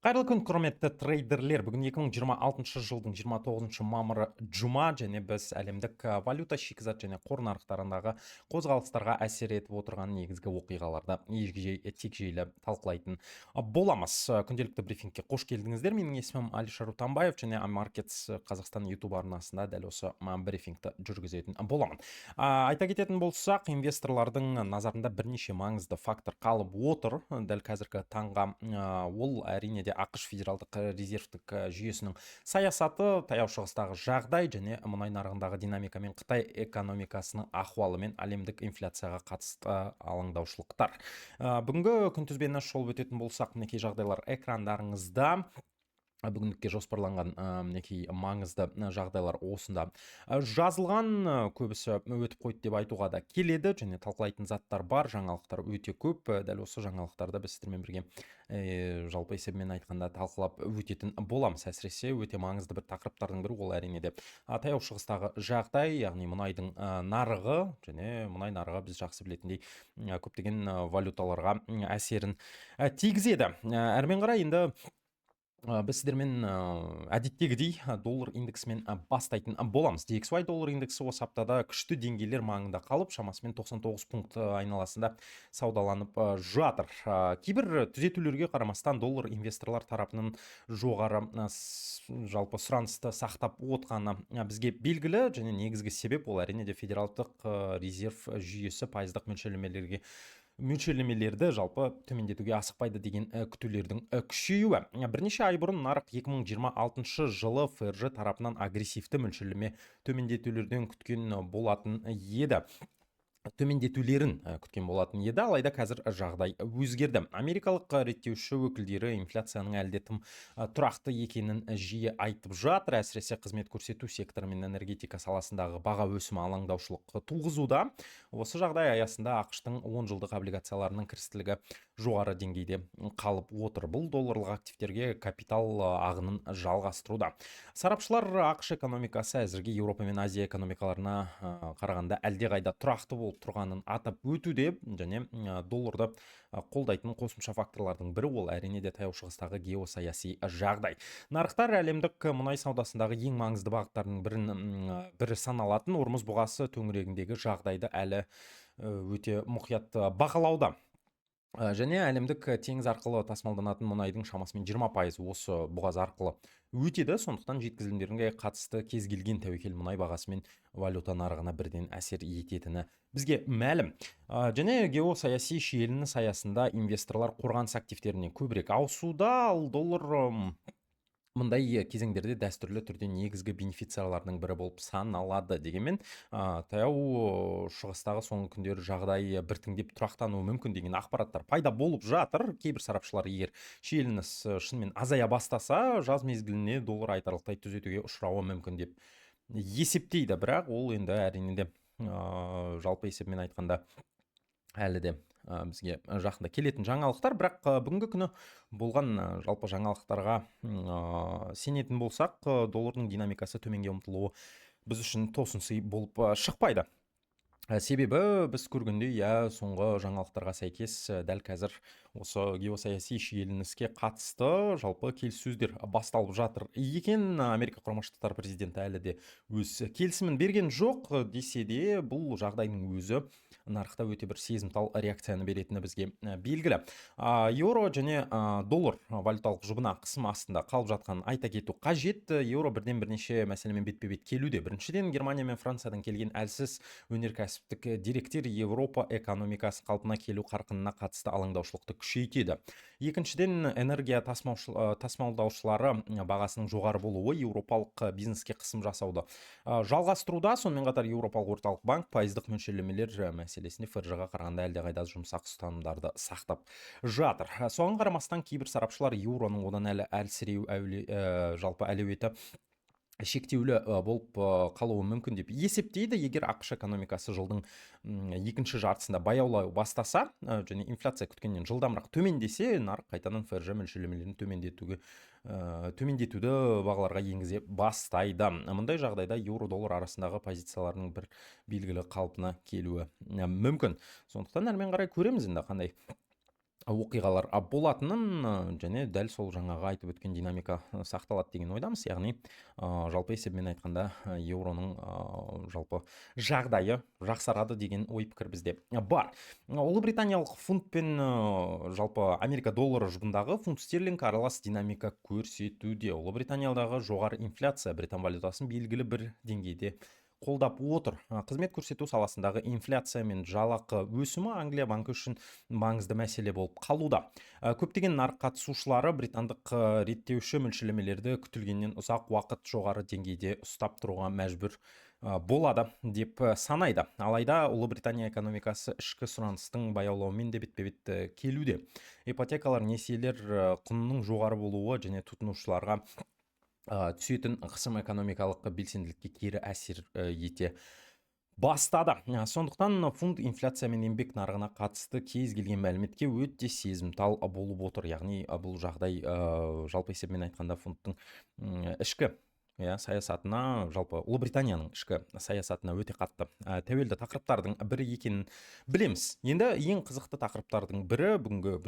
Қайырлы күн, құрметті трейдерлер. Бүгін 2026 жылдың 29 мамыры жұма, және біз әлемдік валюта, шикізат және қор нарықтарындағы қозғалыстарға әсер етіп отырған негізгі оқиғаларды текжейлі талқылайтын боламыз. Күнделікті брифингке қош келдіңіздер. Менің есімім Алишер Утамбаев, және Маркетс Қазақстан YouTube арнасында дәл осы брифингті жүргізетін боламын. Айта кететін болсақ, инвесторлардың назарында бірнеше маңызды фактор қалып отыр. Дәл қазіргі таңға ол әрине де ақш федералдық резервтік жүйесінің саясаты, таяу шығыстағы жағдай және мұнай нарығындағы динамика мен Қытай экономикасының ахуалы мен әлемдік инфляцияға қатысты алаңдаушылықтар. Бүгінгі күнтізбені шолып өтетін болсақ, мінекей жағдайлар экрандарыңызда. Бүгіндікке жоспарланған мінекей маңызды жағдайлар осында жазылған. Көбісі өтіп қойды деп айтуға да келеді, және талқылайтын заттар бар, жаңалықтар өте көп. Дәл осы жаңалықтарды біз сіздермен бірге жалпы есебімен айтқанда талқылап өтетін боламыз. Әсіресе өте маңызды бір тақырыптардың бірі ол әрине де таяу шығыстағы жағдай, яғни мұнайдың нарығы, және мұнай нарығы біз жақсы білетіндей көптеген валюталарға әсерін тигізеді. Әрмен қарай енді біз сіздермен әдеттегідей доллар индексімен бастайтын боламыз. DXY доллар индексі осы аптада күшті деңгейлер маңында қалып, шамасымен 99 пункт айналасында саудаланып жатыр. Кейбір түзетулерге қарамастан доллар инвесторлар тарапынан жоғары жалпы сұранысты сақтап отқаны бізге белгілі, және негізгі себеп ол әрине де федералдық резерв жүйесі пайыздық мөлшерлемелерді жалпы төмендетуге асықпайды деген күтулердің күшеюі. Бірнеше ай бұрын нарық 2026 жылы ФРЖ тарапынан агрессивті мөлшерлеме төмендетулерден күткен болатын еді. Алайда қазір жағдай өзгерді. Америкалық реттеуші өкілдері инфляцияның әлде тым тұрақты екенін жиі айтып жатыр. Әсіресе қызмет көрсету секторы мен энергетика саласындағы баға өсімі алаңдаушылық туғызуда. Осы жағдай аясында ақш-тың 10 жылдық облигацияларының кірістілігі жоғары деңгейде қалып отыр. Бұл долларлық активтерге капитал ағынын жалғастыруда. Сарапшылар ақш экономикасы әзірге Еуропа мен Азия экономикаларына қарағанда әлдеқайда тұрақты болып тұрғанын атап өтуде, және долларды қолдайтын қосымша факторлардың бірі ол әрине де таяу шығыстағы геосаяси жағдай. Нарықтар әлемдік мұнай саудасындағы ең маңызды бағыттардың бірі саналатын Ормұз бұғасы төңірегіндегі жағдайды әлі өте мұқият бақылауда. Және әлемдік теңіз арқылы тасымалданатын мұнайдың шамасымен 20% осы бұғаз арқылы өтеді. Сондықтан жеткізілімдерге қатысты кез келген тәуекел мұнай бағасы мен валюта нарығына бірден әсер ететіні бізге мәлім. Және геосаяси шиеленіс аясында инвесторлар қорғаныс активтеріне көбірек ауысуда, ал доллар мұндай кезеңдерде дәстүрлі түрде негізгі бенефициарлардың бірі болып саналады. Дегенмен, таяу шығыстағы соңғы күндері жағдай біртіндеп тұрақтануы мүмкін деген ақпараттар пайда болып жатыр. Кейбір сарапшылар егер шиеленіс шынымен азая бастаса, жаз мезгіліне доллар айтарлықтай түзетуге ұшырауы мүмкін деп есептейді. Бірақ ол енді әрине де жалпы есебімен айтқанда әлі де бізге жақында келетін жаңалықтар. Бірақ бүгінгі күні болған жалпы жаңалықтарға сенетін болсақ, доллардың динамикасы төменге ұмтылуы біз үшін тосынсый болып шықпайды. Себебі біз көргендей, соңғы жаңалықтарға сәйкес дәл қазір осы геосаяси шиеленіске қатысты жалпы келіссөздер басталып жатыр екен. Америка Құрама Штаттары президенті әлі де өз келісімін берген жоқ, десе де бұл жағдайдың өзі нарықта өте бір сезімтал реакцияны беретіні бізге белгілі. Еуро және доллар валюталық жұбына қысым астында қалып жатқанын айта кету қажет. Еуро бірден бірнеше мәселемен бетпе-бет келуде. Біріншіден, Германия мен Франциядан келген әлсіз өнеркәсіптік деректер Еуропа экономикасы қалпына келу қарқынына қатысты алаңдаушылықты күшейтеді. Екіншіден, энергия тасымалдаушылары бағасының жоғары болуы еуропалық бизнеске қысым жасауды жалғастыруда. Сонымен қатар Еуропалық орталық банк пайыздық мөлшерлемелер мәселесінде ФРЖ-ға қарағанда әлдеқайда жұмсақ ұстанымдарды сақтап жатыр. Соған қарамастан кейбір сарапшылар еуроның одан әлі әлсіреу жалпы әлеуеті шектеулі болып қалуы мүмкін деп есептейді. Егер ақш экономикасы жылдың екінші жартысында баяулай бастаса және инфляция күткеннен жылдамырақ төмендесе, нарық қайтадан ФРЖ мөлшерлемелерін төмендетуді бағаларға енгізе бастайды. Мұндай жағдайда еуро-доллар арасындағы позицияларының бір белгілі қалпына келуі мүмкін. Сондықтан әрмен қарай көреміз енді қандай оқиғалар болатынын және дәл сол жаңағы айтып өткен динамика сақталады деген ойдамыз. Яғни жалпы есебімен айтқанда еуроның жалпы жағдайы жақсарады деген ой пікір бізде бар. Ұлыбританиялық фунт пен жалпы Америка доллары жұбындағы фунт стерлинг аралас динамика көрсетуде. Ұлыбританиядағы жоғары инфляция британ валютасын белгілі бір деңгейде қолдап отыр. Қызмет көрсету саласындағы инфляция мен жалақы өсімі Англия банкі үшін маңызды мәселе болып қалуда. Көптеген нарық қатысушылары британдық реттеуші мөлшерлемелерді күтілгеннен ұзақ уақыт жоғары деңгейде ұстап тұруға мәжбүр болады деп санайды. Алайда Ұлыбритания экономикасы ішкі сұраныстың баяулауымен де бетпе-бет келуде. Ипотекалар, несиелер құнының жоғары болуы және тұтынушыларға түсетін қысым экономикалық белсенділікке кері әсер ете бастады. Сондықтан фунт инфляция мен еңбек нарығына қатысты кез келген мәліметке өте сезімтал болып отыр. Яғни бұл жағдай жалпы есебімен айтқанда фунттың ішкі саясатына, жалпы Ұлыбританияның ішкі саясатына өте қатты тәуелді тақырыптардың бірі екенін білеміз. Енді ең қызықты тақырыптардың бірі бүгінгі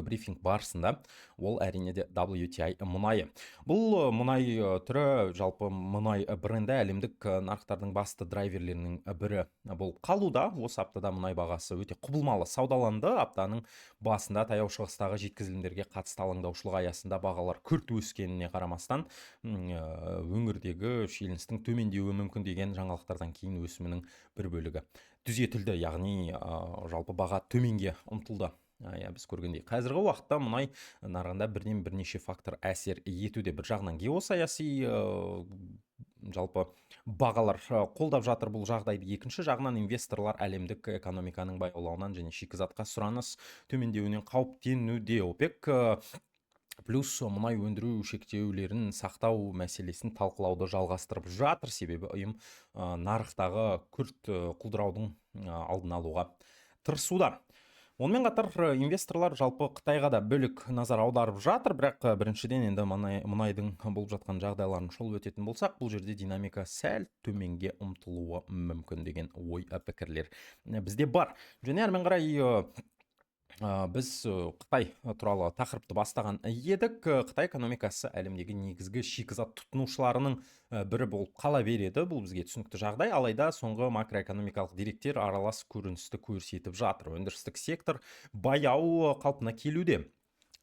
брифинг барысында ол әрине де WTI мұнайы. Бұл мұнай түрі жалпы мұнай бренді әлемдік нарықтардың басты драйверлерінің бірі болып қалуда. Осы аптада мұнай бағасы өте құбылмалы саудаланды. Аптаның басында таяу шығыстағы жеткізілімдерге қатысты алаңдаушылық аясында бағалар күрт өскеніне қарамастан өңірдегі шиеленістің төмендеуі мүмкін деген жаңалықтардан кейін өсімінің бір бөлігі түзетілді. Яғни жалпы баға төменге ұмтылды. Біз көргендей қазіргі уақытта мұнай нарығында бірнеше фактор әсер етуде. Бір жағынан геосаяси жалпы бағалар қолдап жатыр бұл жағдайды. Екінші жағынан инвесторлар әлемдік экономиканың баяулауынан және шикізатқа сұраныс төмендеуінен қауіптенуде. ОПЕК плюс мұнай өндіру шектеулерін сақтау мәселесін талқылауды жалғастырып жатыр. Себебі ұйым нарықтағы күрт құлдыраудың алдын алуға тырысуда. Онымен қатар инвесторлар жалпы Қытайға да бөлік назар аударып жатыр, бірақ біріншіден енді мұнайдың болып жатқан жағдайларын шолып өтетін болсақ, бұл жерде динамика сәл төменге ұмтылуы мүмкін деген ой пікірлер бізде бар. Және әрмен қарай біз Қытай туралы тақырыпты бастаған едік. Қытай экономикасы әлемдегі негізгі шикізат тұтынушыларының бірі болып қала береді. Бұл бізге түсінікті жағдай. Алайда соңғы макроэкономикалық деректер аралас көріністі көрсетіп жатыр. Өндірістік сектор баяу қалпына келуде.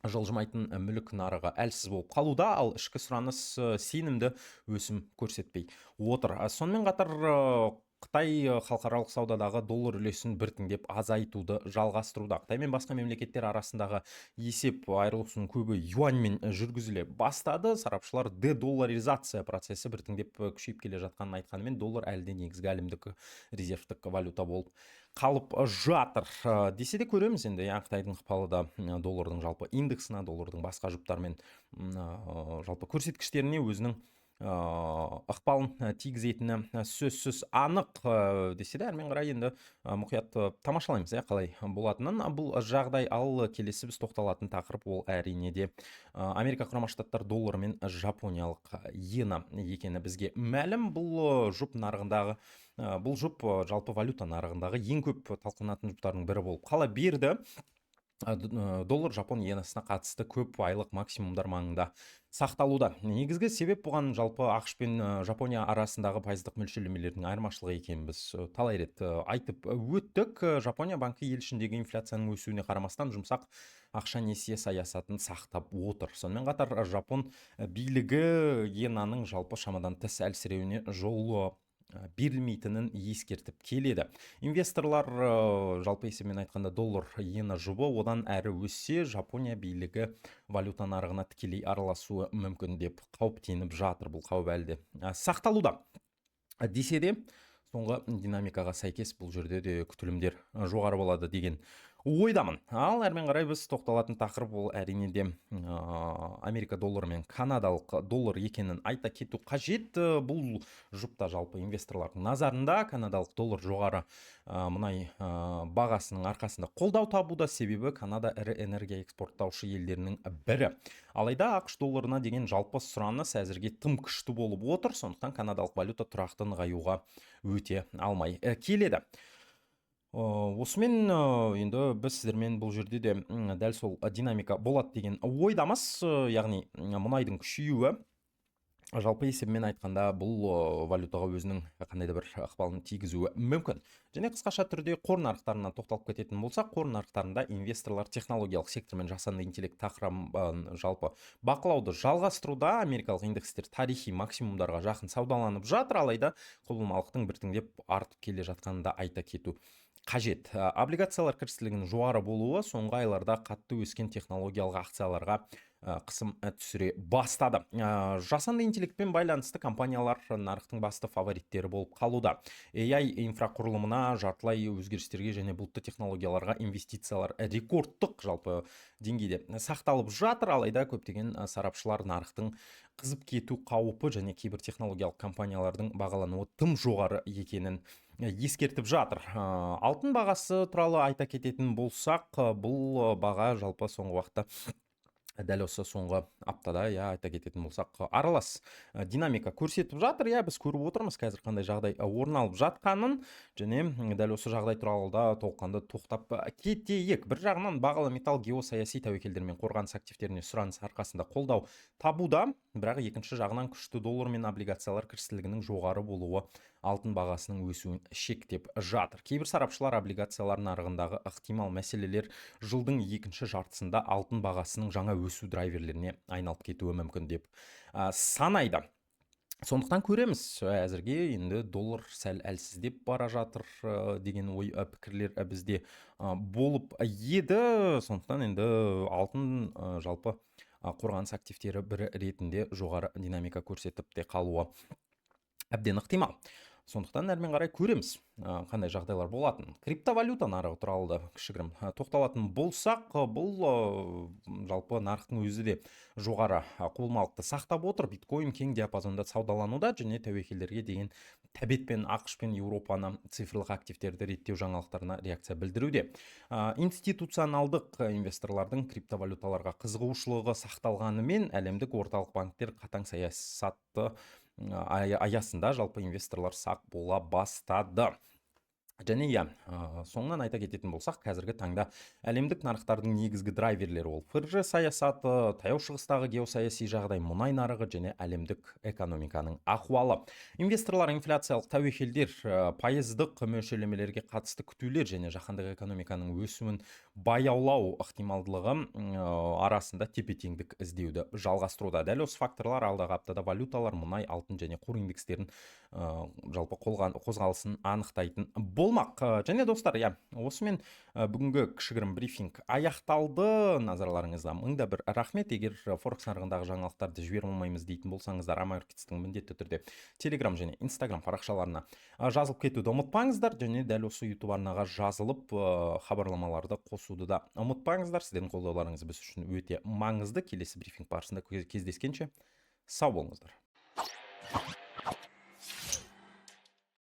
Жылжымайтын мүлік нарығы әлсіз болып қалуда, ал ішкі сұраныс сенімді өсім көрсетпей отыр. Сонымен қатар Қытай халықаралық саудадағы доллар үлесін біртіндеп азайтуды жалғастыруда. Қытай мен басқа мемлекеттер арасындағы есеп айырылысының көбі юаньмен жүргізіле бастады. Сарапшылар дедолларизация процесі біртіндеп күшейіп келе жатқанын айтқанымен, доллар әлі де негізгі әлемдік резервтік валюта болып қалып жатыр. Десе де көреміз енді, Қытайдың ықпалы да доллардың жалпы индексына, доллардың басқа жұптармен жалпы көрсеткіштеріне өзінің ықпалын тигізетіні сөзсіз анық. Десе де әрмен қарай енді мұқият тамашалаймыз қалай болатынын. Бұл жағдай. Ал келесі біз тоқталатын тақырып ол әрине де Америка Құрама Штаттар доллары мен жапониялық иена екені бізге мәлім. Бұл жұп нарығындағы жалпы валюта нарығындағы ең көп талқыланатын жұптардың бірі болып қала берді. Доллар жапон иенасына қатысты көп айлық максимумдар маңында сақталуда. Негізгі себеп бұған жалпы ақш пен Жапония арасындағы пайыздық мөлшерлемелердің айырмашылығы екенін біз талай рет айтып өттік. Жапония банкі ел ішіндегі инфляцияның өсуіне қарамастан жұмсақ ақша несие саясатын сақтап отыр. Сонымен қатар жапон билігі иенаның жалпы шамадан тыс әлсіреуіне жол берілмейтінін ескертіп келеді. Инвесторлар жалпы есебімен айтқанда доллар иена жұбы одан әрі өссе, Жапония билігі валюта нарығына тікелей араласуы мүмкін деп қауіптеніп жатыр. Бұл қауіп әлі де сақталуда. Десе де соңғы динамикаға сәйкес бұл жерде де күтілімдер жоғары болады деген ойдамын. Ал әрмен қарай біз тоқталатын тақырып ол әрине де Америка доллары мен канадалық доллар екенін айта кету қажет. Бұл жұпта жалпы инвесторлардың назарында. Канадалық доллар жоғары мұнай бағасының арқасында қолдау табуда, себебі Канада ірі энергия экспорттаушы елдерінің бірі. Алайда ақш долларына деген жалпы сұраныс әзірге тым күшті болып отыр. Сондықтан канадалық валюта тұрақты нығаюға өте алмай келеді. Осымен енді біз сіздермен бұл жерде де дәл сол динамика болады деген ойдамыз. Яғни мұнайдың күшеюі жалпы есебімен айтқанда бұл валютаға өзінің қандай да бір ықпалын тигізуі мүмкін. Және қысқаша түрде қор нарықтарына тоқталып кететін болсақ, қор нарықтарында инвесторлар технологиялық сектор мен жасанды интеллект тақырыбын жалпы бақылауды жалғастыруда. Америкалық индекстер тарихи максимумдарға жақын саудаланып жатыр, алайда құбылмалықтың біртіндеп артып келе жатқанын да айта кету қажет. Облигациялар кірістілігінің жоғары болуы соңғы айларда қатты өскен технологиялық акцияларға қысым түсіре бастады. Жасанды интеллектпен байланысты компаниялар нарықтың басты фавориттері болып қалуда. AI инфрақұрылымына жартылай өзгерістерге және бұлтты технологияларға инвестициялар рекордтық жалпы деңгейде сақталып жатыр, алайда көптеген сарапшылар нарықтың қызып кету қаупі және кейбір технологиялық компаниялардың бағалануы тым жоғары екенін ескертіп жатыр. Алтын бағасы туралы айта кететін болсақ, бұл баға жалпы соңғы уақытта дәл осы соңғы аптада айта кететін болсақ аралас динамика көрсетіп жатыр. Біз көріп отырмыз қазір қандай жағдай орын алып жатқанын, және дәл осы жағдай туралы да толыққанды тоқтап кетейік. Бір жағынан бағалы металл геосаяси тәуекелдер мен қорғаныс активтеріне сұраныс арқасында қолдау табуда, бірақ екінші жағынан күшті доллар мен облигациялар кірістілігінің жоғары болуы алтын бағасының өсуін шектеп жатыр. Кейбір сарапшылар облигациялар нарығындағы ықтимал мәселелер жылдың екінші жартысында алтын бағасының жаңа өсу драйверлеріне айналып кетуі мүмкін деп санайды. Сондықтан көреміз, әзірге енді доллар сәл әлсіздеп бара жатыр деген ой пікірлер бізде болып еді. Сондықтан енді алтын жалпы қорғаныс активтері бірі ретінде жоғары динамика көрсетіп те қалуы әбден ықтимал. Сондықтан әрмен қарай көреміз қандай жағдайлар болатын. Криптовалюта нарығы туралы да кішігірім тоқталатын болсақ, бұл жалпы нарықтың өзі де жоғары құбылмалықты сақтап отыр. Биткоин кең диапазонда саудалануда, және тәуекелдерге деген тәбет пен ақш пен Еуропаны цифрлық активтерді реттеу жаңалықтарына реакция білдіруде. Институционалдық инвесторлардың криптовалюталарға қызығушылығы сақталғанымен, әлемдік орталық банктер қатаң саясатты аясында жалпы инвесторлар сақ бола бастады. Және соңынан айта кететін болсақ, қазіргі таңда әлемдік нарықтардың негізгі драйверлері ол ФРЖ саясаты, таяу шығыстағы геосаяси жағдай, мұнай нарығы және әлемдік экономиканың ахуалы. Инвесторлар инфляциялық тәуекелдер, пайыздық мөлшерлемелерге қатысты күтулер және жаһандық экономиканың өсуін баяулау ықтималдылығы арасында тепе-теңдік іздеуді жалғастыруда. Дәл осы факторлар алдағы аптада валюталар, мұнай, алтын және қор индекстерін жалпы қозғалысын анықтайтын болмақ. Және достар, осымен бүгінгі кішігірім брифинг аяқталды. Назарларыңызға мыңда бір рахмет. Егер форекс нарығындағы жаңалықтарды жібере алмаймыз дейтін болсаңыздар, Амаркетстің міндетті түрде Telegram және Instagram парақшаларына жазылып кетуді ұмытпаңыздар, және дәл осы YouTube арнаға жазылып хабарламаларды қосуды да ұмытпаңыздар. Сіздердің қолдауларыңыз біз үшін өте маңызды. Келесі брифинг барысында кездескенше сау болыңыздар.